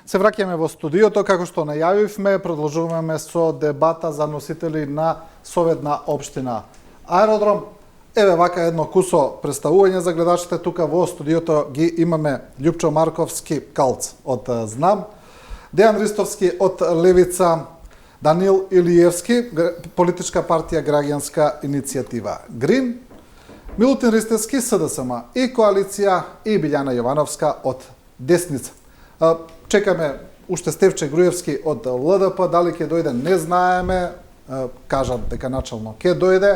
Се враќаме во студиото, како што најавивме, продолжуваме со дебата за носители на Советна општина Аеродром. Еве вака едно кусо представување за гледачите. Тука во студиото ги имаме Љупчо Марковски, Калц од Знам, Дејан Ристовски од Левица, Данил Илиевски, политичка партија Граѓанска иницијатива Грин, Милутин Ристевски, СДСМ и коалиција и Билјана Јовановска од Десница. Чекаме уште Стевче Груевски од ЛДП, дали ќе дојде не знаеме, кажат дека начално ќе дојде.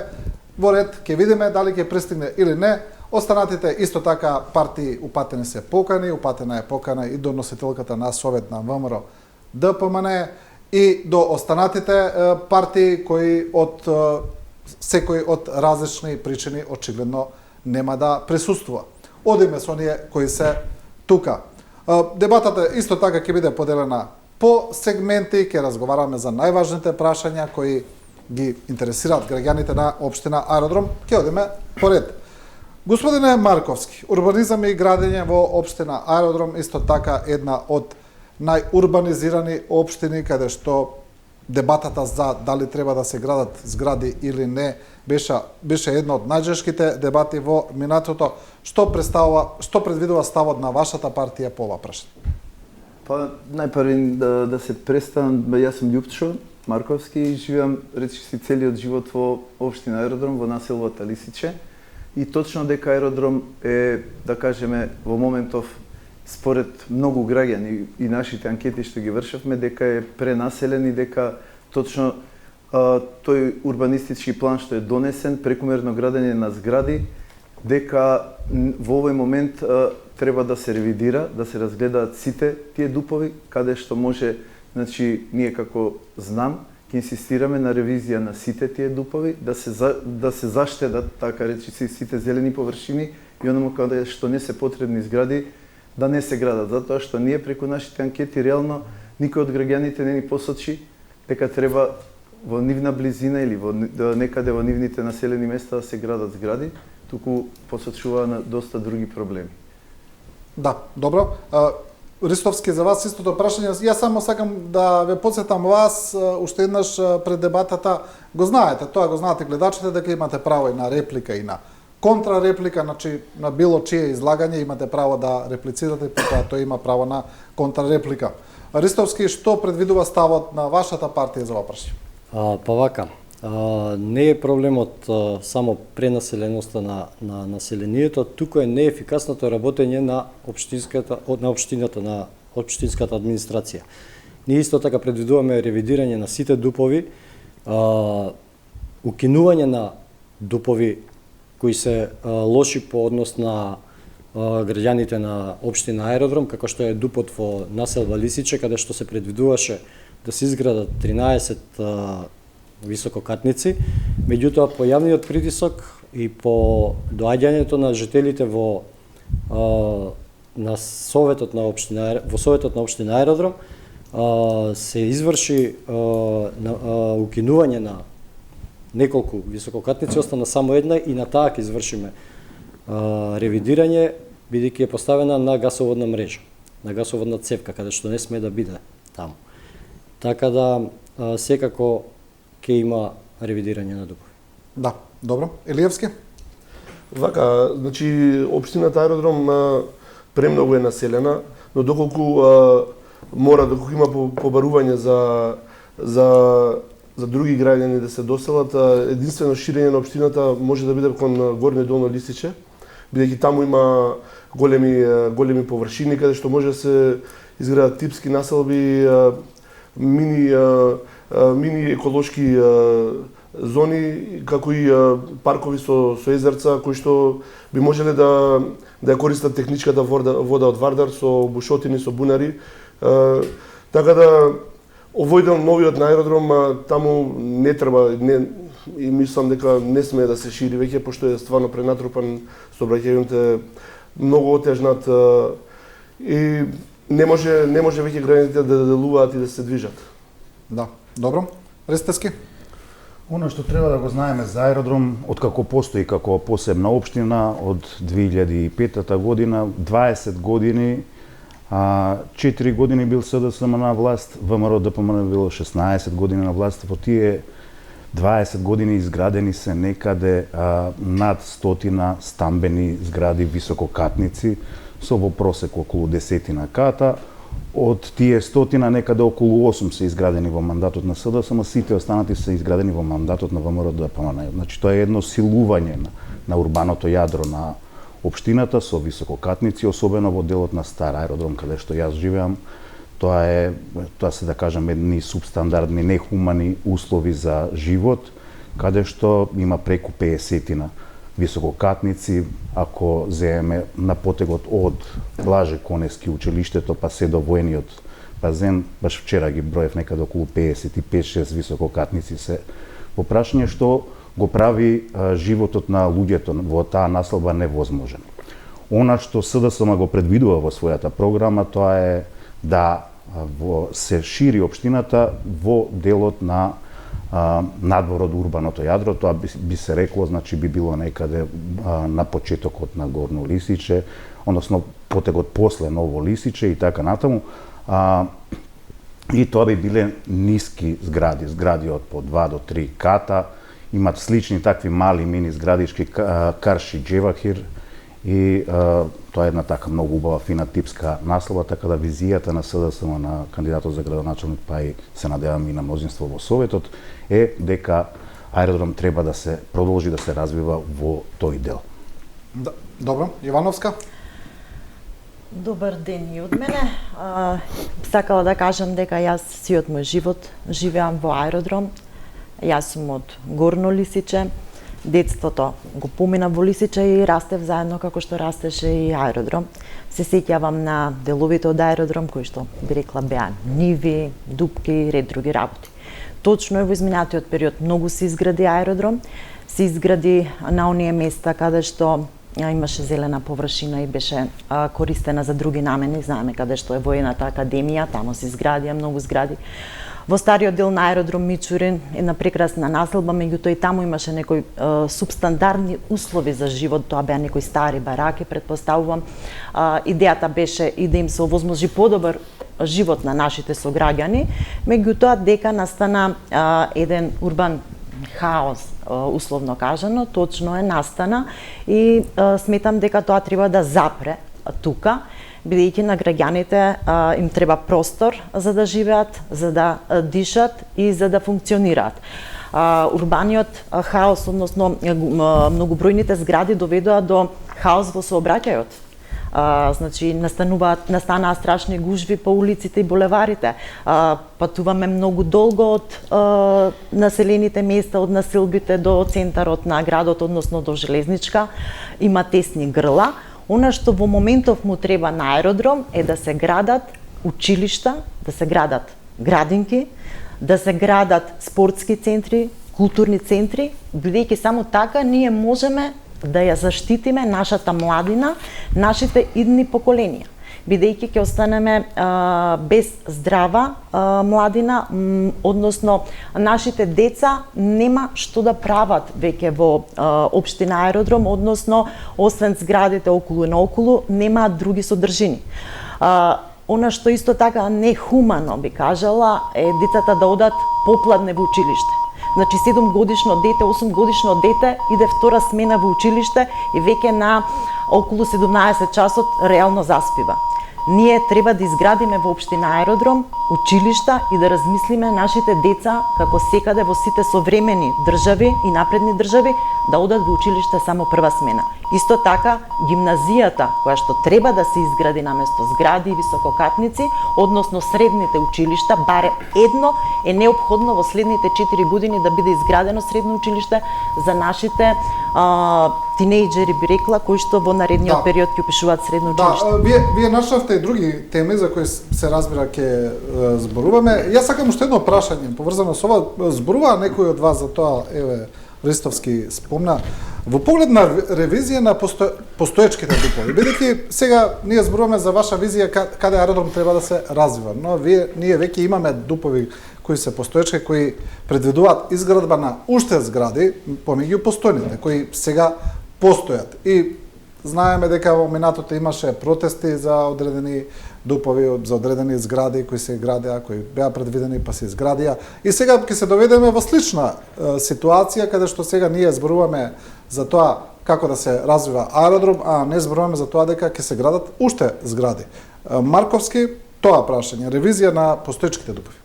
Во ред ќе видиме дали ќе пристигне или не. Останатите исто така партии упатени се покани, упатена е покана и до носителката на Совет на ВМРО ДПМН и до останатите партии кои од секој од различни причини очигледно нема да присуствува. Одиме со оние кои се тука. Дебатата исто така ќе биде поделена по сегменти, ќе разговараме за најважните прашања кои ги интересираат граѓаните на општина Аеродром. Ќе одиме по ред. Господине Марковски, урбанизам и градење во општина Аеродром исто така една од најурбанизирани општини каде што дебатата за дали треба да се градат згради или не беше една од најжешките дебати во минатото. Што предвидува ставот на вашата партија по ова прашање? Па најпрви да се представам, јас сум Љупчо Марковски и живеам речиси целиот живот во општина Аеродром во насело Талисиче. И точно дека Аеродром е, да кажеме, во моментов според многу граѓани и нашите анкети што ги вршевме, дека е пренаселен и дека точно тој урбанистички план што е донесен, прекумерно градење на згради, дека во овој момент треба да се ревидира, да се разгледаат сите тие дупови, каде што може, значи, ние како Знам, ќе инсистираме на ревизија на сите тие дупови, да се заштедат, така речиси, сите зелени површини и оному каде што не се потребни згради, да не се градат, затоа што ние преку нашите анкети реално никој од граѓаните не ни посочи дека треба во нивна близина или некаде во нивните населени места да се градат згради, туку посочува на доста други проблеми. Да, добро. Ристовски, за вас истото прашање. Јас само сакам да ве потсетам вас, уште еднаш пред дебатата, го знаете, тоа го знаете гледачите, дека имате право и на реплика и на контрареплика, значи на било чие излагање имате право да реплицирате, потоа тој има право на контрареплика. Ристовски, што предвидува ставот на вашата партија за ова прашање? Па вака, не е проблемот само пренаселеноста на населението, туку е неефикасното работење на општинската администрација. Ние исто така предвидуваме ревидирање на сите дупови, укинување на дупови кои се лоши по однос на граѓаните на општина Аеродром, како што е дупот во населба Лисиче, каде што се предвидуваше да се изградат 13 висококатници, меѓутоа по јавниот притисок и по доаѓањето на жителите на Советот на општина Аеродром се изврши укинување на неколку висококатници, остана само една и на таа ќе извршиме ревидирање, бидејќи е поставена на гасоводна мрежа, на гасоводна цевка, каде што не сме да биде таму. Така да секако ќе има ревидирање на дупови. Да, добро. Илиевски? Вака, значи општината Аеродром премногу е населена, но доколку доколку има побарување за други граѓани да се доселат, единствено ширење на општината може да биде кон Горни Долно Лисиче, бидејќи таму има големи површини каде што може да се изградат типски населби, мини еколошки зони, како и паркови со езерца, кои што би можеле да ја користат техничката вода од Вардар со бушотини, со бунари. Така да, овој дел новиот на Аеродром, таму не треба, и мислам дека не смее да се шири веќе, пошто е стварно пренатрупан, сообраќајните многу отежнат и не може веќе граѓаните да делуваат и да се движат. Да, добро. Ристевски? Оно што треба да го знаеме за Аеродром, откако постои како посебна општина од 2005 година, 20 години 4 години бил СДСМ на власт, ВМРО ДПМН било 16 години на власт, во тие 20 години изградени се некаде над 100 стамбени згради висококатници, со во просек околу 10 ката. Од тие 100 некаде околу 8 се изградени во мандатот на СДСМ, сите останати се изградени во мандатот на ВМРО ДПМН. Значи тоа е едно силување на урбаното јадро на општината со висококатници, особено во делот на Стар аеродром каде што јас живеам. Тоа се да кажам едни субстандардни, нехумани услови за живот, каде што има преку 50 висококатници, ако земеме на потегот од Блаже Коневски училиштето па се до воениот базен, баш вчера ги броев некаде околу 55-6 висококатници се во прашање, што го прави животот на луѓето во таа населба невозможен. Она што СДСМ го предвидува во својата програма, тоа е да се шири општината во делот на надвор од урбаното јадро. Тоа би се рекло, значи би било некаде на почетокот на Горно Лисиче, односно потегот после Ново Лисиче и така натаму. И тоа би биле ниски згради од по 2 до 3 ката, имат слични такви мали мини зградички Карши Джевахир, и тоа е една така многу убава фина типска наслова, така да визијата на СДСМ на кандидатот за градоначалник, па и се надевам и на мнозинство во Советот, е дека аеродром треба да се продолжи да се развива во тој дел. Да, добро, Јовановска? Добар ден и од мене. Сакала да кажам дека јас сиот мој живот живеам во аеродром. Јас сум од Горно Лисиче. Детството го помина во Лисиче и растев заедно како што растеше и аеродром. Се сеќавам на деловите од аеродром кои што би рекла беа ниви, дупки и ред други работи. Точно е во изминатиот период многу се изгради аеродром, се изгради на оние места каде што имаше зелена површина и беше користена за други намени. Знаеме каде што е воената академија, таму се изградија многу згради. Во стариот дел на аеродром Мичурин, една прекрасна населба, меѓутоа и таму имаше некои субстандардни услови за живот, тоа беа некои стари бараки, предпоставувам. Идејата беше и да им се овозможи подобар живот на нашите сограѓани, меѓутоа дека настана еден урбан хаос, условно кажано, точно е настана и сметам дека тоа треба да запре тука, бидејќи на граѓаните им треба простор за да живеат, за да дишат и за да функционираат. Урбаниот хаос, односно многобројните згради доведоа до хаос во сообраќајот. Значи настанаа страшни гужви по улиците и булеварите. Патуваме многу долго од населените места, од населбите до центарот на градот, односно до железничка. Има тесни грла. Она што во моментов му треба на аеродром е да се градат училишта, да се градат градинки, да се градат спортски центри, културни центри, бидејќи само така ние можеме да ја заштитиме нашата младина, нашите идни поколенија. Бидејќи ќе останеме без здрава младина, односно нашите деца нема што да прават веќе во општина Аеродром, односно освен зградите околу и наоколу немаат други содржини. Она што исто така нехумано би кажала е децата да одат попладне во училиште. Значи 7 годишно дете, 8 годишно дете иде втора смена во училиште и веќе на околу 17 часот реално заспива. Ние треба да изградиме во општина Аеродром училишта и да размислиме нашите деца, како секаде во сите современи држави и напредни држави, да одат во училиште само прва смена. Исто така, гимназијата, која што треба да се изгради наместо згради и висококатници, односно средните училишта, баре едно е неопходно во следните 4 години да биде изградено средно училиште за нашите тинејџери, би рекла, кои што во наредниот период ќе упишуваат средно училиште. Да, вие начнавте и други теми за кои се разбира ќе зборуваме. Јас сакам уште едно прашање поврзано со ова. Зборува некој од вас за тоа, еве Ристовски спомна, во поглед на ревизија на постоечките дупови. Бидејќи сега ние зборуваме за ваша визија каде аеродром треба да се развива, но ние веќе имаме дупови кои се постоечки, кои предвидуваат изградба на уште згради помеѓу постојните кои сега постојат. И Знаеме дека во минатото имаше протести за одредени дупови, за одредени згради кои се градеа, кои беа предвидени па се изградија. И сега ќе се доведеме во слична ситуација каде што сега ние зборуваме за тоа како да се развива аеродром, а не зборуваме за тоа дека ќе се градат уште згради. Марковски, тоа прашање, ревизија на постоечките дупови.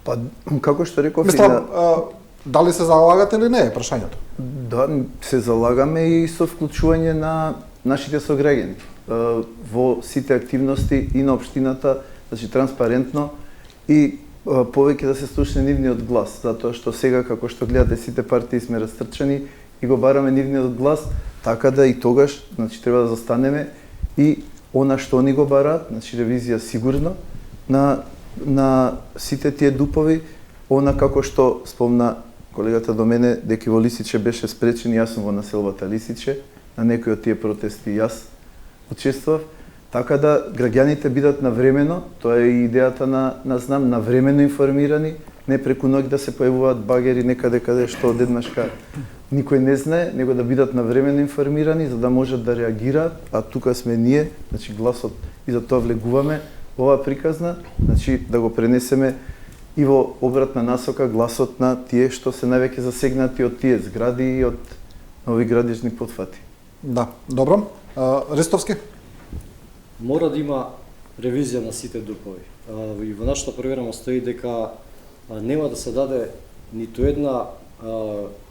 Па, како што реков, Мислам, дали се залагате или не е прашањето? Да, се залагаме и со вклучување на нашите сограѓани во сите активности и на општината, значи транспарентно и повеќе да се слушне нивниот глас, затоа што сега како што гледате сите партии сме растрчани и го бараме нивниот глас, така да и тогаш, значи треба да застанеме и она што они го бараат, значи ревизија сигурно на сите тие дупови, она како што спомна колегата до мене, дека во Лисиче беше спречен, јас сум во населбата Лисиче, на некои од тие протести јас учествував, така да граѓаните бидат навремено, тоа е и идејата на знам, навремено информирани, не преку ноќ да се појавуваат багери некаде каде што одеднашка никој не знае, него да бидат навремено информирани за да можат да реагираат, а тука сме ние, значи гласот и за тоа влегуваме ова приказна, значи да го пренесеме и во обратна насока гласот на тие што се највеќе засегнати од тие згради и од нови градежни потфати. Да, добро. Ристовски? Мора да има ревизија на сите дупови. И во нашата програма стои дека нема да се даде ниту една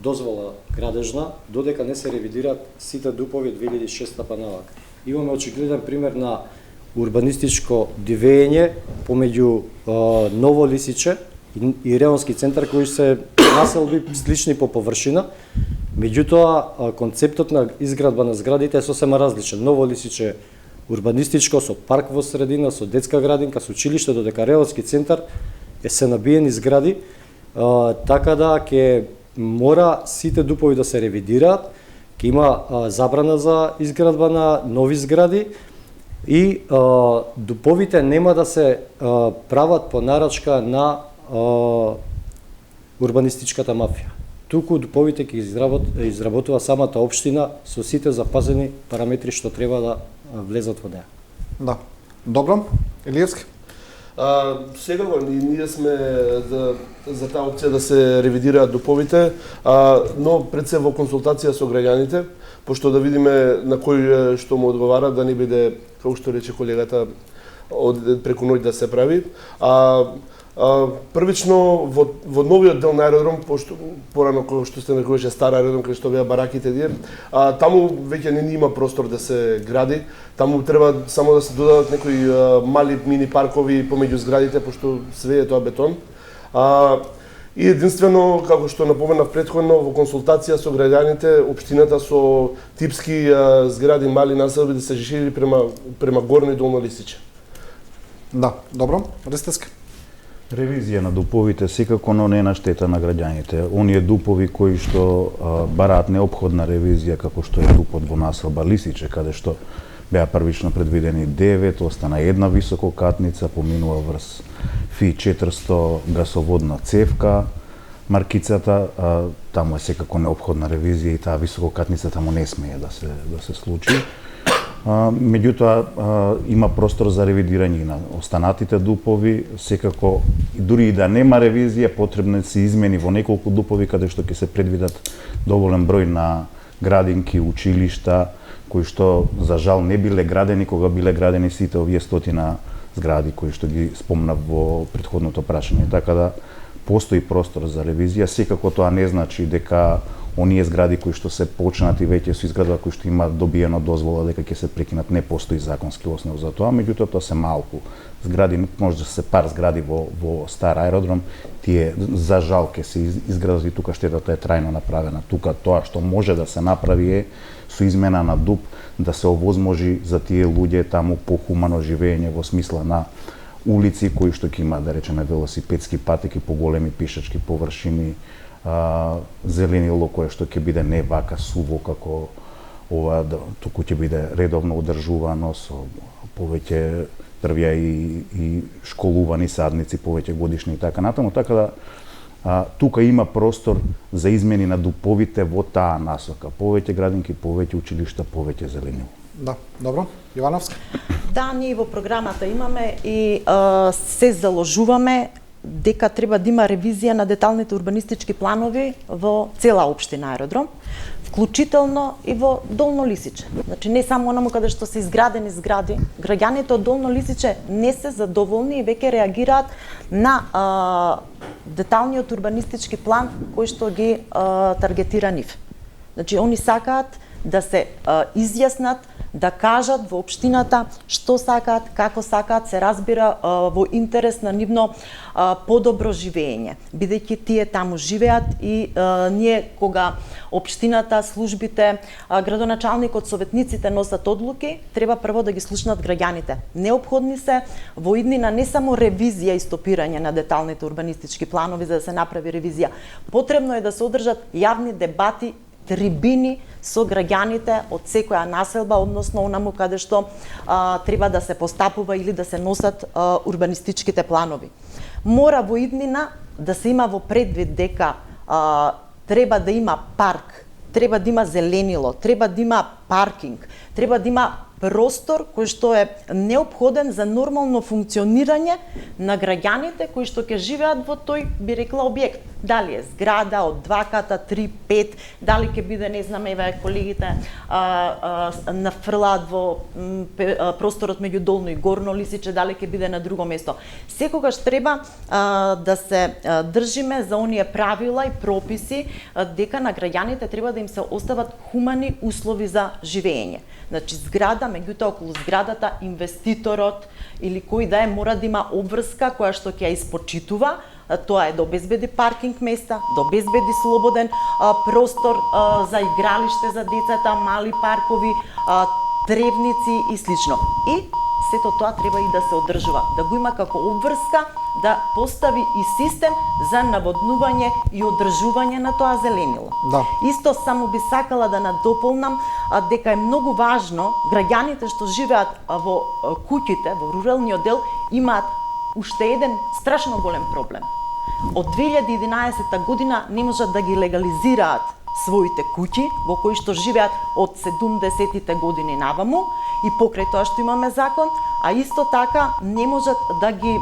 дозвола градежна додека не се ревидираат сите дупови 2006 па навака. Имаме очигледен пример на урбанистичко дивење помеѓу Ново Лисиче и Реонски центар кои се населби слични по површина, меѓутоа концептот на изградба на зградите е сосема различен. Ново Лисиче урбанистичко со парк во средина, со детска градинка, со училиште, додека Реонски центар е се набиени згради, така да ќе мора сите дупови да се ревидираат, ќе има забрана за изградба на нови згради и дуповите нема да се прават по нарачка на урбанистичката мафија. Туку дуповите ќе изработува самата општина со сите запазени параметри што треба да влезат во неа. Да. Добро. Илиевски? Секако, ние сме за таа опција да се ревидираат дуповите, но пред се во консултација со граѓаните, пошто да видиме на кој што му одговара, да не биде, како што рече колегата, преку ноќ да се прави. Првично во новиот дел на аеродром, пошто порано кој што се нарекуваше стар аеродром, кај што беа бараките тие, таму веќе не има простор да се гради. Таму треба само да се додадат некои мали мини паркови помеѓу зградите, пошто све е тоа бетон. И единствено, како што напоменав претходно, во консултација со граѓаните, општината со типски згради, мали населби да се шири према Горно и Долно Лисиче. Да, добро. Ристовски? Ревизија на дуповите секако, но не на штета на граѓаните. Оние дупови кои што бараат неопходна ревизија, како што е дупот во населба Лисиче, каде што беа првично предвидени 9, остана една висококатница, поминува врз ФИ-400 гасоводна цевка, маркицата, таму е секако неопходна ревизија и таа висококатница таму не смее да се случи. Меѓутоа има простор за ревидирање на останатите дупови, секако дури и да нема ревизија, потребно се измени во неколку дупови каде што ќе се предвидат доволен број на градинки, училишта, кои што за жал не биле градени кога биле градени сите овие стотина згради кои што ги спомнав во претходното прашање. Така да постои простор за ревизија, секако тоа не значи дека оние згради кои што се почнати веќе со изградба кои што има добиено дозвола дека ќе се прекинат, не постои законски основ за тоа, меѓутоа тоа се малку згради, може да се пар згради во стар аеродром, тие за жал ќе се изградат и тука штетата е трајно направена. Тука тоа што може да се направи е со измена на ДУП да се овозможи за тие луѓе таму похумано живење во смисла на улици кои што ќе има, да речеме, велосипедски патеки, поголеми пишачки површини, зеленило кое што ќе биде не вака суво како ова, туку ќе биде редовно одржувано со повеќе првја и школувани садници, повеќе годишни и така натаму, така да тука има простор за измени на дуповите во таа насока. Повеќе градинки, повеќе училишта, повеќе зеленило. Да, добро. Јовановска? Да, ние во програмата имаме и се заложуваме дека треба да има ревизија на деталните урбанистички планови во цела општина Аеродром, вклучително и во Долно Лисиче. Значи не само онаму каде што се изградени згради, граѓаните од Долно Лисиче не се задоволни и веќе реагираат на деталниот урбанистички план кој што ги таргетира нив. Значи они сакаат да се изјаснат, да кажат во општината што сакаат, како сакаат, се разбира во интерес на нивно подобро живење, бидејќи тие таму живеат и ние кога општината, службите, градоначалникот, советниците носат одлуки, треба прво да ги слушнат граѓаните. Неопходни се во иднина не само ревизија и стопирање на деталните урбанистички планови за да се направи ревизија. Потребно е да се одржат јавни дебати, трибини со граѓаните од секоја населба, односно онаму каде што треба да се постапува или да се носат урбанистичките планови. Мора во иднина да се има во предвид дека треба да има парк, треба да има зеленило, треба да има паркинг, треба да има простор кој што е неопходен за нормално функционирање на граѓаните кои што ќе живеат во тој, би рекла, објект. Дали е зграда од 2 ката, 3, 5, дали ќе биде, не знам, еве колегите нафрлаат во просторот меѓу Долно и Горно Лисиче, дали ќе биде на друго место. Секогаш треба да се држиме за оние правила и прописи дека на граѓаните треба да им се остават хумани услови за живење. Значи зграда, меѓутоа околу зградата инвеститорот или кој да е мора да има обврска која што ќе ја испочитува. Тоа е да обезбеди паркинг места, да обезбеди слободен простор за игралиште за децата, мали паркови, тревници и слично. И сето тоа треба и да се одржува, да го има како обврска, да постави и систем за наводнување и одржување на тоа зеленило. Да. Исто само би сакала да надополнам дека е многу важно граѓаните што живеат во куќите, во руралниот дел, имаат уште еден страшно голем проблем. Од 2011 година не можат да ги легализираат своите куќи во кои што живеат од 70-тите години наваму и покрај тоа што имаме закон, а исто така не можат да ги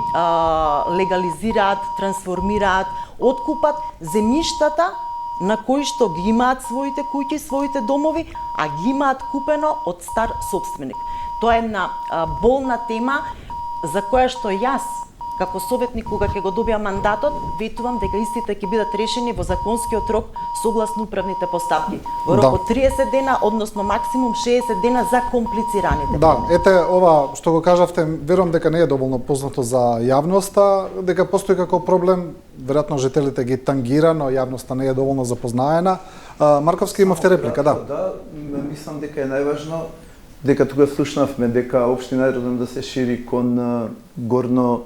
легализираат, трансформираат, откупат земјиштата на кои што ги имаат своите куќи, своите домови, а ги имаат купено од стар собственик. Тоа е една болна тема за која што јас како советник кога ќе го добиам мандатот, ветувам дека истите ќе бидат решени во законскиот рок согласно управните поставки. Во рок од 30 дена, односно максимум 60 дена за комплицираните. Да, ете ова што го кажавте, верувам дека не е доволно познато за јавноста, дека постои како проблем, веројатно жителите ги тангира, но јавноста не е доволно запознаена. Марковски имавте реплика, да. Да, мислам дека е најважно дека тука слушнавме дека општина Аеродром да се шири кон Горно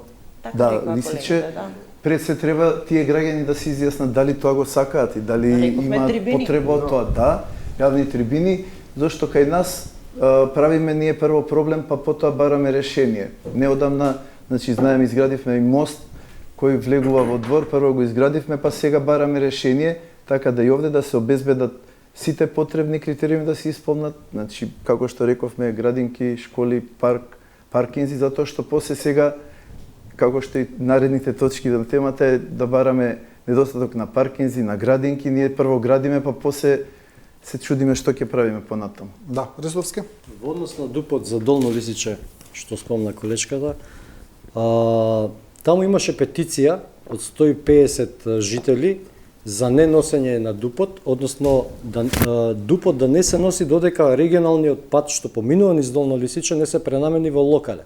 Лисиче. Пред се треба тие граѓани да се изјаснат дали тоа го сакаат и дали има потреба од тоа. Да, јавни трибини, зашто кај нас правиме ние прво проблем, па потоа бараме решение. Неодамна, значи знаеме, изградивме и мост кој влегува во двор, прво го изградивме, па сега бараме решение, така да и овде да се обезбедат сите потребни критериуми да се исполнат, значи како што рековме, градинки, школи, паркинзи, затоа што после сега како што и наредните точки на темата е да бараме недостаток на паркинзи, на градинки, ние прво градиме, па после се чудиме што ќе правиме понатаму. Да, Рисовски. Во однос на дупот за Долно Лисиче, што спомна колечката, таму имаше петиција од 150 жители за неносење на дупот, односно дупот да не се носи додека регионалниот пат што поминува низ Долно Лисиче не се пренамени во локален.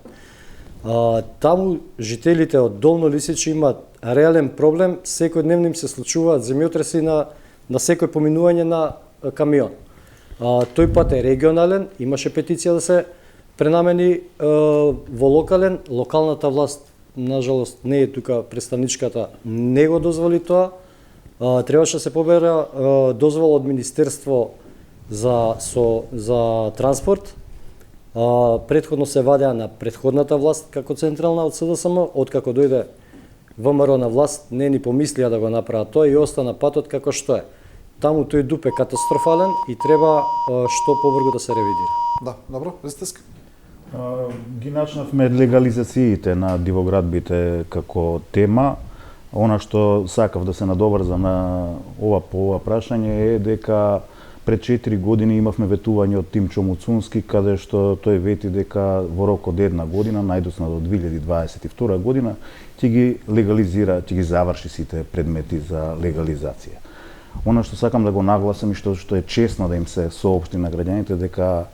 Таму жителите од Долно Лисиче имаат реален проблем, секојдневно им се случуваат земјотреси на секој поминување на камион. Тој пат е регионален, имаше петиција да се пренамени во локален, локалната власт нажалост не е тука представничката, не го дозволи тоа. Требаше да се побера дозвола од Министерство за транспорт. Претходно се вадеа на претходната власт како централна од СДСМ, откако дојде ВМРО на власт не ни помислија да го направат тоа и остана патот како што е. Таму тој дуп е катастрофален и треба што побрзо да се ревидира. Да, добро, Ристевски. Ги начнавме легализациите на дивоградбите како тема. Она што сакав да се надоврзам на ова прашање е дека пред 4 години имавме ветување од Тимчо Муцунски, каде што тој вети дека во рок од една година, најдоцна до 2022 година, ќе ги легализира, ќе ги заврши сите предмети за легализација. Она што сакам да го нагласам и што е честно да им се соопшти на граѓаните, дека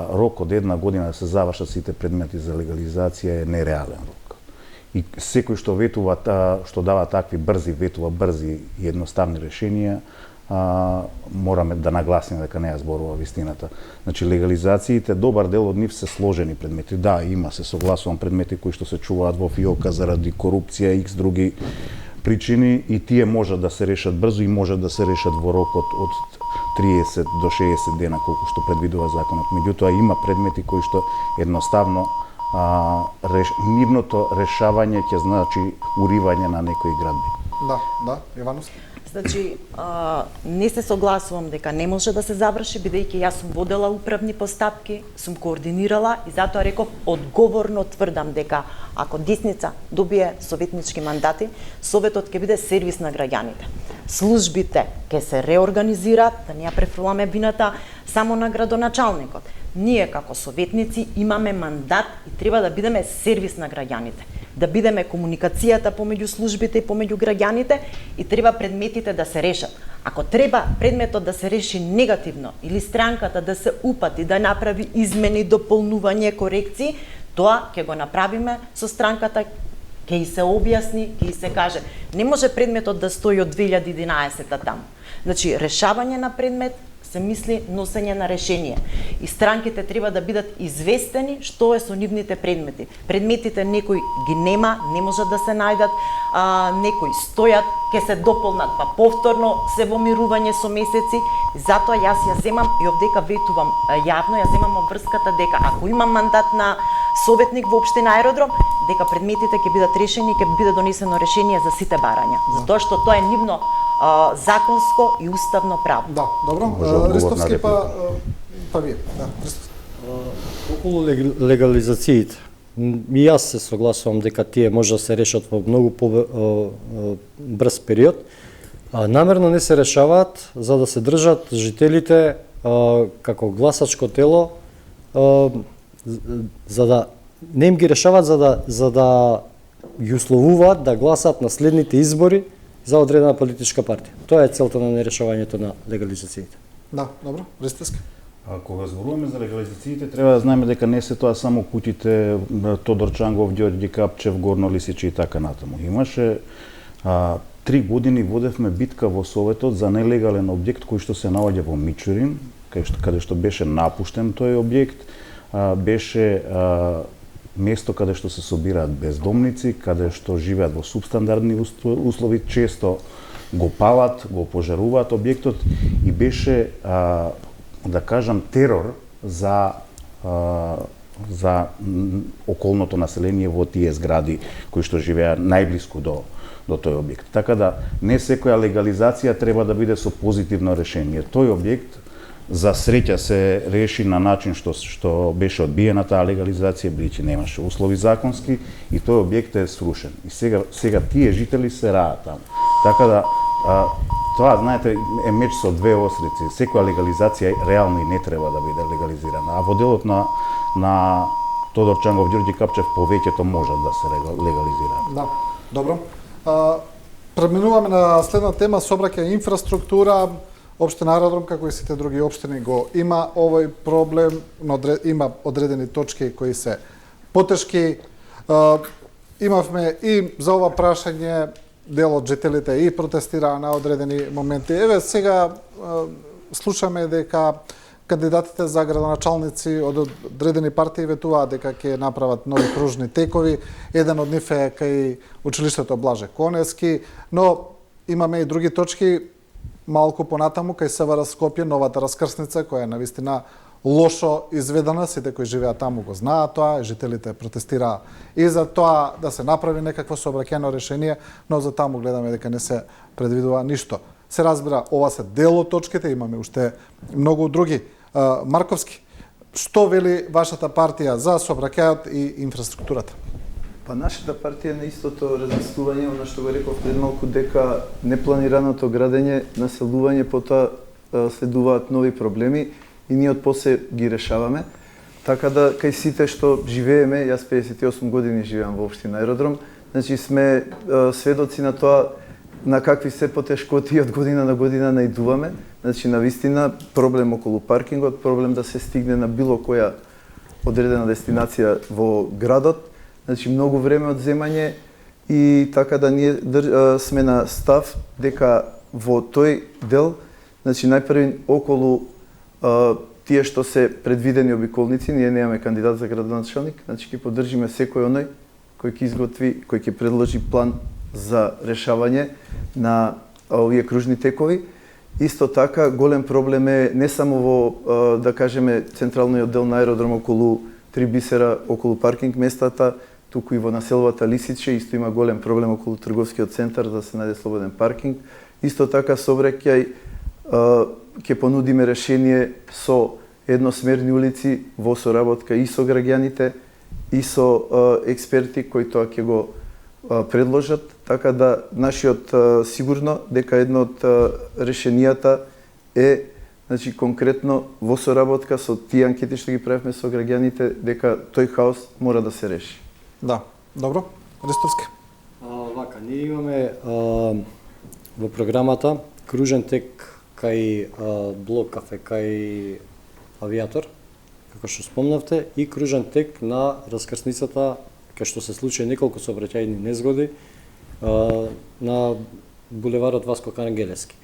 рок од една година да се завршат сите предмети за легализација е нереален рок. И секој што ветува, што дава такви брзи и едноставни решенија, мораме да нагласиме дека не ја зборува вистината. Значи, легализациите, добар дел од нив се сложени предмети. Да, има, се согласувам, предмети кои што се чуваат во фиока заради корупција и други причини, и тие можат да се решат брзо и можат да се решат во рокот од 30 до 60 дена, колку што предвидува законот. Меѓутоа, има предмети кои што едноставно нивното решавање ќе значи уривање на некои градби. Да, Ивановски. Значи, не се согласувам дека не може да се заврши, бидејќи јас сум водела управни постапки, сум координирала и затоа реков одговорно тврдам дека ако десница добие советнички мандати, Советот ќе биде сервис на граѓаните. Службите ќе се реорганизираат, да не ја префрламе вината само на градоначалникот. Ние како советници имаме мандат и треба да бидеме сервис на граѓаните. Да бидеме комуникацијата помеѓу службите и помеѓу граѓаните и треба предметите да се решат. Ако треба предметот да се реши негативно или странката да се упати, да направи измени, дополнување, корекции, тоа ќе го направиме со странката, ќе се објасни, ќе се каже. Не може предметот да стои од 2011 таму. Значи, решавање на предмет се мисли носење на решение. И странките треба да бидат известени што е со нивните предмети. Предметите некои ги нема, не можат да се најдат, некои стојат, ќе се дополнат, па повторно се во мирување со месеци. Затоа јас ја земам и овдека ветувам јавно, ја земам обврската дека ако имам мандат на советник во општина Аеродром, дека предметите ќе бидат решени и ќе биде донесено решение за сите барања. Затоа што тоа е нивно законско и уставно право. Да, добро. Ристовски, па вие. Да, Ристовски. Околу легализациите, и јас се согласувам дека тие може да се решат во многу брз период. Намерно не се решаваат за да се држат жителите како гласачко тело, за да не им ги решаваат за да ги условуваат да гласат на следните избори за одредена политичка партија. Тоа е целта на нерешавањето на легализациите. Да, добро. Ристевски. Кога зборуваме за легализациите, треба да знаеме дека не се тоа само куќите Тодор Чангов, Ѓорѓи Капчев, Горно Лисиче и така натаму. Имаше 3 години водевме битка во Советот за нелегален објект кој што се наоѓа во Мичурин, каде што беше напуштен тој објект, беше место каде што се собираат бездомници, каде што живеат во субстандардни услови, често го палат, го пожаруваат објектот и беше, да кажам, терор за околното население во тие згради кои што живеат најблиску до тој објект. Така да не секоја легализација треба да биде со позитивно решение. Тој објект за среќа се реши на начин што беше одбиена таа легализација, бидејќи немаше услови законски и тој објект е срушен. И сега тие жители се раат таму. Така да тоа, знаете, е меч со две острици. Секоја легализација реално и не треба да биде легализирана. А во делот на Тодор Чангов, Ѓорѓи Капчев, повеќето можат да се легализираат. Да, добро. Преминуваме на следна тема, сообраќај инфраструктура. Општина Аеродром, како и сите други општини, го има овој проблем, но има одредени точки кои се потешки. Имавме и за ова прашање дел од жителите и протестираа на одредени моменти. Еве сега слушаме дека кандидатите за градоначалници од одредени партии ветуваат дека ќе направат нови кружни текови. Еден од нив е кај училиштето Блаже Конески, но имаме и други точки малку понатаму кај СВР Скопје, новата раскрсница која е навистина лошо изведена, сите кои живеат таму го знаат тоа, жителите протестираа и за тоа да се направи некакво сообраќајно решение, но за таму гледаме дека не се предвидува ништо. Се разбира, ова се дел од точките, имаме уште многу други. Марковски, што вели вашата партија за сообраќајот и инфраструктурата? Па нашата партија на истото размислување, она што го реков пред малку, дека непланираното градење, населување, потоа следуваат нови проблеми и ние од после ги решаваме. Така да, кај сите што живееме, јас 58 години живеам во општина Аеродром, значи сме сведоци на тоа на какви се потешкоти од година на година наидуваме. Значи, навистина, проблем околу паркингот, проблем да се стигне на било која одредена дестинација во градот, значи многу време одземање и така да ние сме на став дека во тој дел, значи најпрви околу тие што се предвидени обиколници, ние немаме кандидат за градоначалник, значи ќе поддржиме секој оној кој ќе изготви, кој ќе предложи план за решавање на овие кружни текови. Исто така, голем проблем е не само во, да кажеме, централниот дел на аеродром околу Три бисера, околу паркинг местата, туку и во населбата Лисиче, исто има голем проблем околу трговскиот центар да се најде слободен паркинг. Исто така, сообраќај ќе понудиме решение со едносмерни улици во соработка и со граѓаните, и со експерти кои тоа ќе го предложат, така да нашиот сигурно дека едно од решенијата е, значи конкретно во соработка со тие анкети што ги правевме со граѓаните, дека тој хаос мора да се реши. Да, добро. Ристовски. Вака, ние имаме во програмата кружен тек кај блок кафе, кај авиатор, како што спомнавте, и кружен тек на раскрсницата, кај што се случи неколку сообраќајни незгоди на булеварот Васко Карангелевски.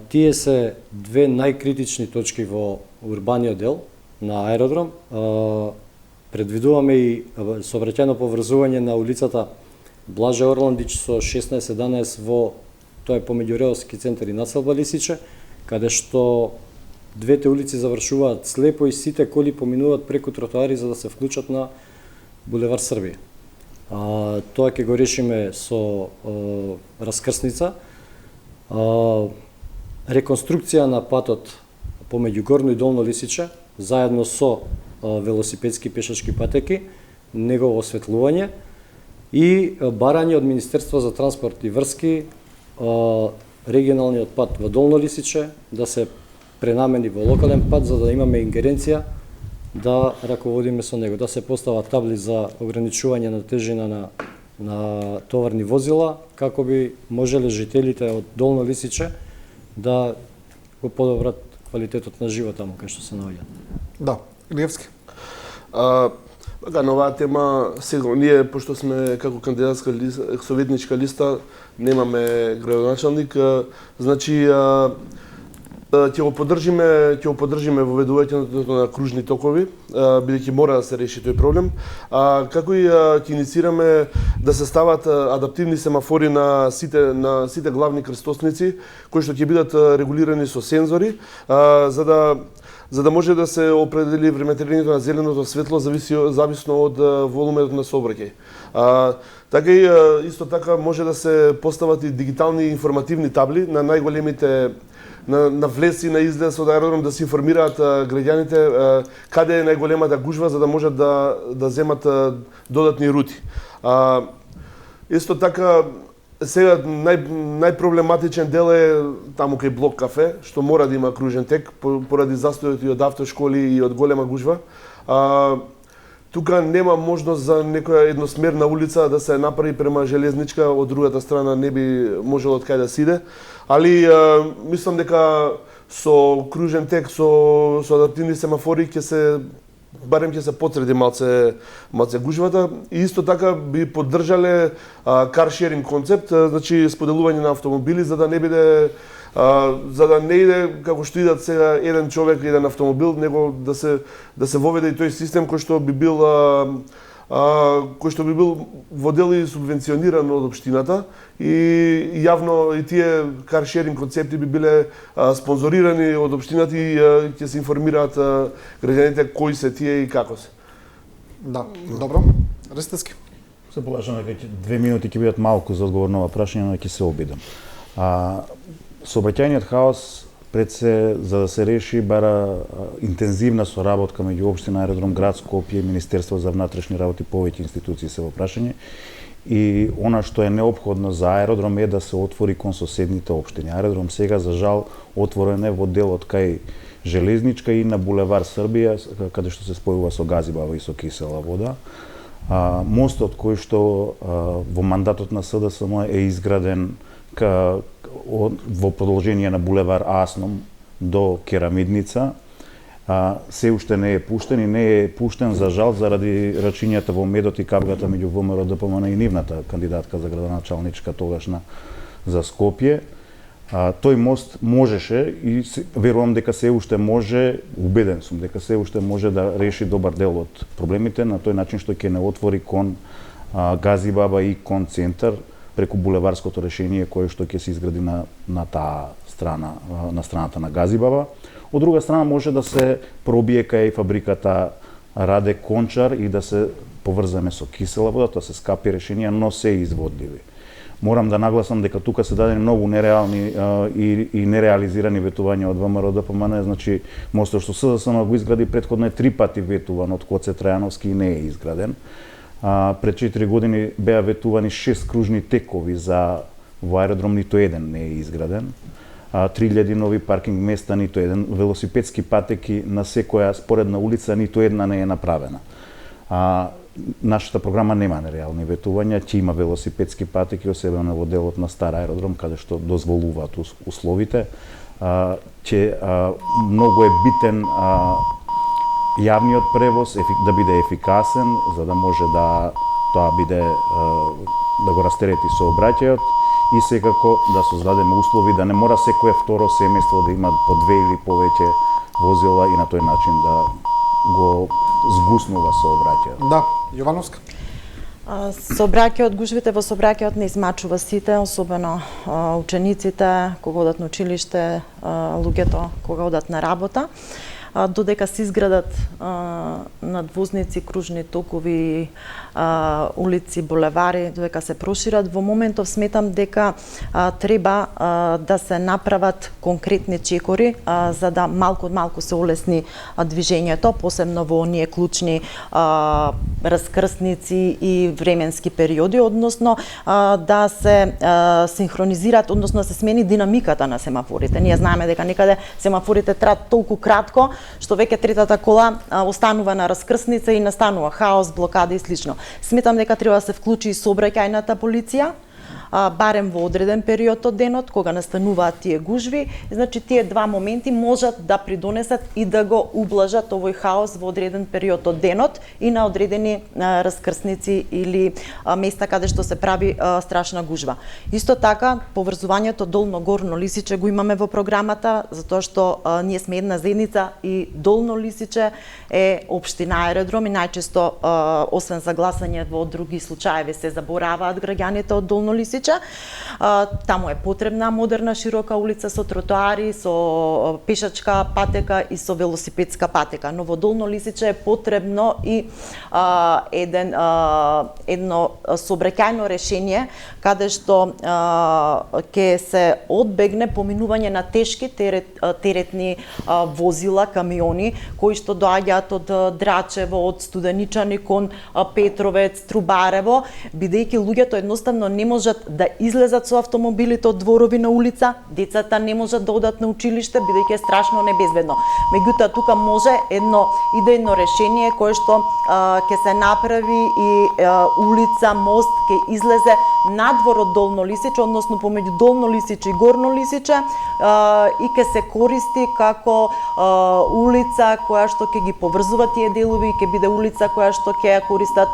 Тие се две најкритични точки во урбаниот дел на аеродром. Предвидуваме и сообраќајно поврзување на улицата Блаже Орландич со 16-11 во тоа е помеѓу Реовски центар и населба Лисиче, каде што двете улици завршуваат слепо и сите коли поминуваат преку тротоари за да се вклучат на булевар Србија. Тоа ќе го решиме со раскрсница. Реконструкција на патот помеѓу Горно и Долно Лисиче, заедно со велосипедски пешачки патеки, негово осветлување и барање од Министерство за транспорт и врски регионалниот пат во Долно Лисиче да се пренамени во локален пат за да имаме ингеренција да раководиме со него, да се постават табли за ограничување на тежина на товарни возила, како би можеле жителите од Долно Лисиче да го подобрат квалитетот на живот таму кај што се наоѓаат. Да, Илиевски. На оваа тема, сега, ние, пошто сме како кандидатска советничка листа, немаме градоначалник, значи, ќе го поддржиме воведувањето на кружни токови, бидејќи мора да се реши тој проблем. Како и ќе инициираме да се стават адаптивни семафори на сите главни крстосници, кои што ќе бидат регулирани со сензори, за да може да се определи времетраењето на зеленото светло зависно од волумот на сообраќај. Така и исто така може да се постават и дигитални информативни табли на најголемите на влез и на излез од аеродром, да се информираат граѓаните каде е најголемата гужва за да можат да земат додатни рути. Исто така сега најпроблематичен дел е таму кај блок кафе, што мора да има кружен тек поради застојот и од автошколи и од голема гужва. Тука нема можност за некоја едносмерна улица да се направи према железничка, од другата страна не би можело од кај да се иде. Али мислам дека со кружен тек, со адаптивни семафори барем ќе се потсреди малце гужвата и исто така би поддржале каршеринг концепт, значи споделување на автомобили за да не биде иде како што идат сега еден човек, еден автомобил, него да се воведе и тој систем кој што би бил кој што би бил во дел и субвенциониран од општината и јавно и тие кар шеринг концепти би биле спонзорирани од општината и ќе се информираат граѓаните кои се тие и како се. Да, добро. Ристевски. Се полажам дека 2 минути ќе бидат малку за одговор на ова прашање, но ќе се обидам. Сообраќајниот хаос пред се за да се реши бара интензивна соработка меѓу општина Аеродром, град Скопје и Министерство за внатрешни работи, повеќе институции се во прашање. И она што е неопходно за Аеродром е да се отвори кон соседните општини. Аеродром сега за жал отворен е во делот кај Железничка и на булевар Србија, каде што се спојува со Газибаба и со кисела вода. Мостот кој што во мандатот на СДСМ е изграден во продолжение на булевар Асном до Керамидница, се уште не е пуштен и не е пуштен за жал заради рачињата во медот и капгата меѓу ВМРО ДПМН и нивната кандидатка за градоначалничка тогашна за Скопје. Тој мост можеше и верувам дека се уште може, убеден сум дека се уште може да реши добар дел од проблемите на тој начин што ќе не отвори кон Газибаба и кон центар преку булеварското решение кое што ќе се изгради на таа страна, на страната на Газибаба. Од друга страна може да се пробие кај фабриката Раде Кончар и да се поврзаме со кисела вода, тоа се скапи решенија, но се изводливи. Морам да нагласам дека тука се дадени многу нереални и нереализирани ветувања од ВМРО ДПМН, значи мостот што СДСМ го изгради претходно е 3 пати ветуван од Коце Трајановски и не е изграден. Пред 4 години беа ветувани 6 кружни текови во Аеродром, ниту еден не е изграден. 3000 нови паркинг места, ниту еден. Велосипедски патеки на секоја споредна улица, ниту една не е направена. Нашата програма нема нереални ветувања, ќе има велосипедски патеки, особено во делот на Стар Аеродром, каде што дозволуваат условите. Многу е битен јавниот превоз да биде ефикасен, за да може да тоа биде да го растерети сообраќајот и секако да создадеме услови да не мора секое второ семејство да има по 2 или повеќе возила и на тој начин да го згуснува сообраќајот. Да, Јовановска. Сообраќајот, гужвите во сообраќајот не измачува сите, особено учениците кога одат на училиште, луѓето кога одат на работа. Додека се изградат надвозници, кружни токови, улици, булевари, додека се прошират, во моментов сметам дека треба да се направат конкретни чекори за да малку од малку се олесни движењето, посебно во оние клучни раскрсници и временски периоди, односно да се синхронизираат, односно да се смени динамиката на семафорите. Ние знаеме дека некаде семафорите траат толку кратко што веќе третата кола останува на раскрсница и настанува хаос, блокада и слично. Сметам дека треба да се вклучи и сообраќајната полиција, барем во одреден период од денот, кога настануваат тие гужви, значи тие два моменти можат да придонесат и да го ублажат овој хаос во одреден период од денот и на одредени раскрсници или места каде што се прави страшна гужва. Исто така, поврзувањето Долно-Горно Лисиче го имаме во програмата, затоа што ние сме една заедница и Долно Лисиче е општина Аеродром и најчесто, освен за гласање во други случаеви, се забораваат граѓаните од Долно Лисиче. Таму е потребна модерна широка улица со тротоари, со пешачка патека и со велосипедска патека. Но во Долно Лисиче е потребно и едно сообраќајно решение каде што ќе се одбегне поминување на тешки теретни возила, камиони кои што доаѓаат од Драчево, од Студеничани кон Петровец, Трубарево, бидејќи луѓето едноставно не можат да излезат со автомобилите од дворови на улица, децата не можат да одат на училиште бидејќи е страшно небезбедно. Меѓутоа тука може едно идејно решение кое што ќе се направи и улица, мост ќе излезе надвор од Долно Лисиче, односно помеѓу Долно Лисиче и Горно Лисиче, и ќе се користи како улица која што ќе ги поврзува тие делови и ќе биде улица која што ќе ја користат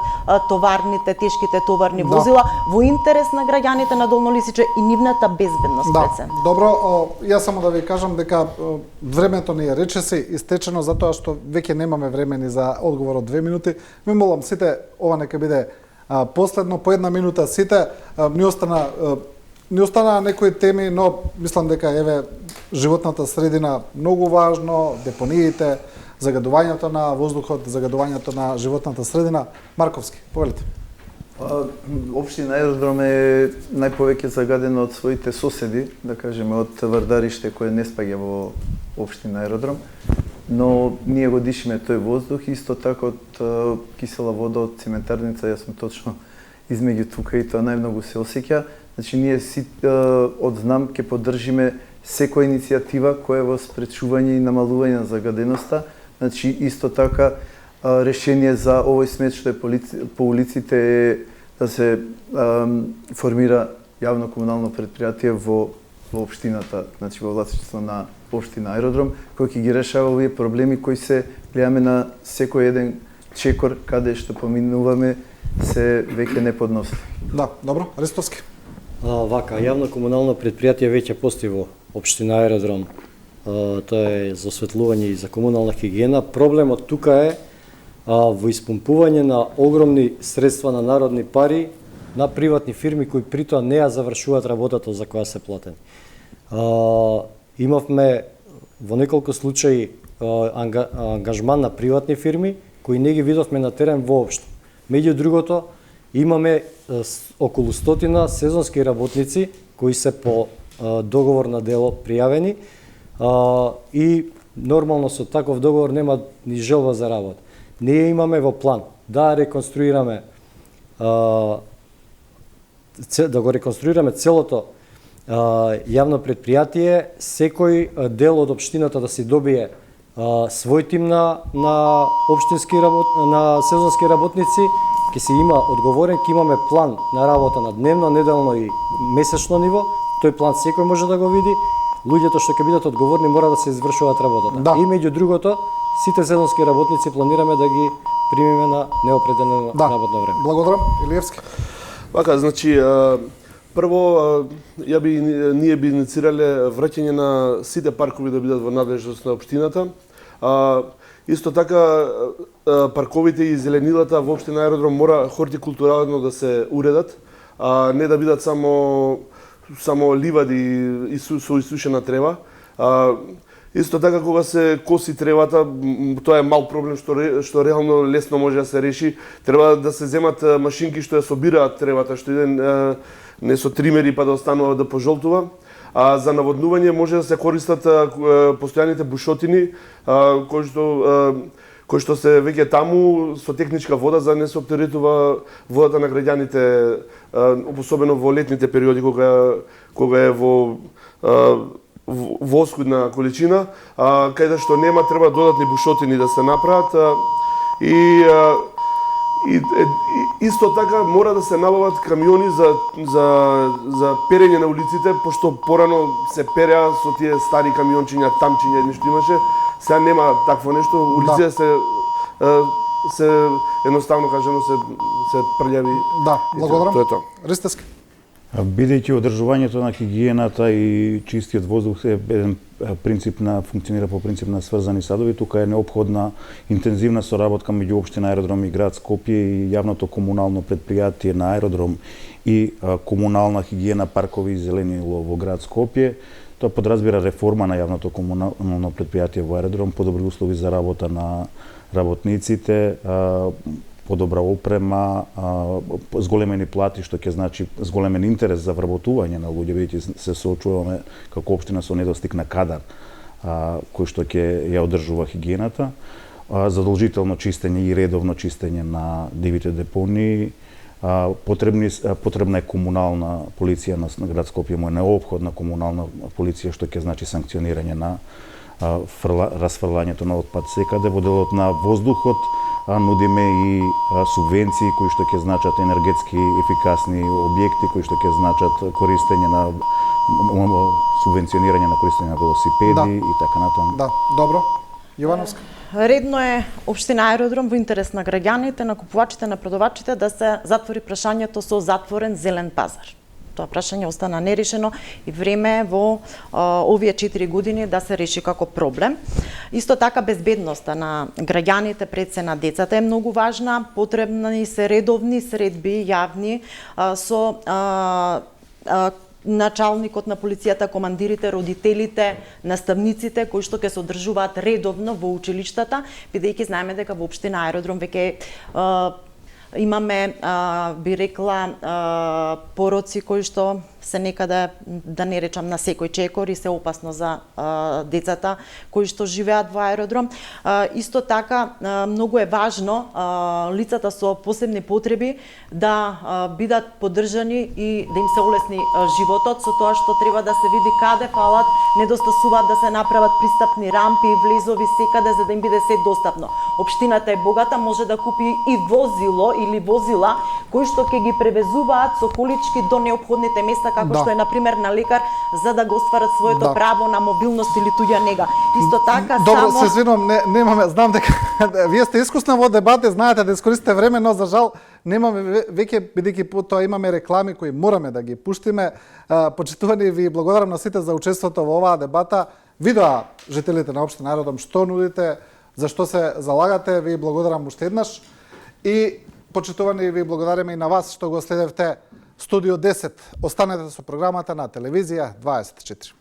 товарните, тешките товарни возила во интерес на граѓаните на Долно Лисиче и нивната безбедност. Да, добро, јас само да ви кажам дека времето ни е речиси истечено затоа што веќе немаме време ни за одговор од 2 минути. Ви молам сите, ова нека биде последно по 1 минута сите. Ни остана некои теми, но мислам дека еве животната средина многу важно, депониите, загадувањето на воздухот, загадувањето на животната средина. Марковски, повелете. Општина Аеродром е најповеќе загадена од своите соседи, да кажеме од Вардариште кое не спаѓа во општина Аеродром, но ние го дишиме тој воздух, исто така од кисела вода од циментарница, јас сум точно измеѓу тука и тоа најмногу се осеќа. Значи ние од знам ќе поддржиме секоја иницијатива која е во спречување и намалување на загаденоста. Значи исто така решение за овој смет што е по улиците е да се формира јавно комунално предпријатие во општината, значи во влаството на општина Аеродром, кој ќе ги решава овие проблеми кои се гледаме на секој еден чекор каде што поминуваме се веќе неподносни. Да, добро, Ристовски. Вака, јавно комунално предпријатие веќе постои во општина Аеродром. Тоа е за осветлување и за комунална хигиена. Проблемот тука е во испумпување на огромни средства на народни пари на приватни фирми кои притоа не ја завршуваат работата за која се платени. Имавме во неколку случаи ангажман на приватни фирми кои не ги видовме на терен воопшто. Меѓу другото, имаме околу 100 сезонски работници кои се по договор на дело пријавени и нормално со таков договор нема ни желба за работа. Ние имаме во план да реконструираме целото јавно предпријатие, секој дел од општината да си добие свој тим на сезонски работници, ќе се има одговорен, ќе имаме план на работа на дневно, неделно и месечно ниво. Тој план секој може да го види. Луѓето што ќе бидат одговорни мора да се извршуваат работата. Да. И меѓу другото, сите сезонски работници планираме да ги примиме на неопределено работно време. Благодарам, Илиевски. Вака, значи, прво, ние би инициирале враќање на сите паркови да бидат во надлежност на општината. Исто така, парковите и зеленилата во општина Аеродром мора хортикултурално да се уредат, не да бидат само ливади и со исушена трева. Исто така, кога се коси тревата, тоа е мал проблем што реално лесно може да се реши. Треба да се земат машинки што ја собираат тревата, што не со тримери па да останува да пожолтува. За наводнување може да се користат постојаните бушотини, кои што се веќе таму со техничка вода за да не се оптеретува водата на граѓаните, особено во летните периоди кога е во оскудна количина, каде што нема треба додатни бушотини да се направат и исто така мора да се набават камиони за перење на улиците, пошто порано се переа со тие стари камиончиња, тамчиња, нешто имаше. Сега нема такво нешто, улиците се едноставно кажано се прљави. Да, благодарам. Тоа е тоа. Ристовски. Бидејќи одржувањето на хигиената и чистиот воздух е еден принцип функционира по принцип на сврзани садови, тука е неопходна интензивна соработка меѓу општина Аеродром и град Скопје и јавното комунално предпријатие на Аеродром и комунална хигиена, паркови и зеленило во град Скопје. Тоа подразбира реформа на јавното комунално предпријатие во Аеродром, подобри услови за работа на работниците, подобра опрема, зголемени плати, што ќе значи зголемен интерес за вработување на луѓе, бидејќи се соочуваме како општина со недостиг на кадар кој што ќе ја одржува хигиената, задолжително чистење и редовно чистење на дивите депонии, потребна е комунална полиција на град Скопје, му е неопходна комунална полиција што ќе значи санкционирање на расфрлањето на отпад секаде во делот на воздухот. нудиме и субвенции кои што ќе значат енергетски ефикасни објекти, кои што ќе значат користење на субвенционирање на користење на велосипеди и така натаму. Да, добро. Јовановска. Редно е општина Аеродром во интерес на граѓаните, на купувачите, на продавачите да се затвори прашањето со затворен зелен пазар. Тоа прашање остана нерешено и време е во овие 4 години да се реши како проблем. Исто така безбедноста на граѓаните, пред се на децата е многу важна. Потребни се редовни средби јавни со началникот на полицијата, командирите, родителите, наставниците кои што ќе се одржуваат редовно во училиштата, бидејќи знаеме дека во општина Аеродром веќе имаме, би рекла, пороци кои што се некаде, да не речам на секој чекор и се опасно за децата кои што живеат во Аеродром. Исто така, многу е важно лицата со посебни потреби да бидат поддржани и да им се олесни животот со тоа што треба да се види каде фалат, недостасуваат да се направат пристапни рампи, влезови секаде за да им биде се достапно. Општината е богата, може да купи и возило или возила кои што ќе ги превезуваат со колички до неопходните места како што е на пример на лекар за да го остварат своето право на мобилност или туѓа нега. Исто така Добро, само се извинувам, немаме, знам дека вие сте искусна во дебати, знаете да искористите време, но за жал немаме веќе, бидејќи потоа имаме реклами кои мораме да ги пуштиме. Почитувани, ви благодарам на сите за учеството во оваа дебата. Видоа жителите на општина Аеродром што нудите, за што се залагате, ви благодарам уште еднаш. И почитувани, ви благодариме и на вас што го следевте Студио 10. Останете со програмата на телевизија 24.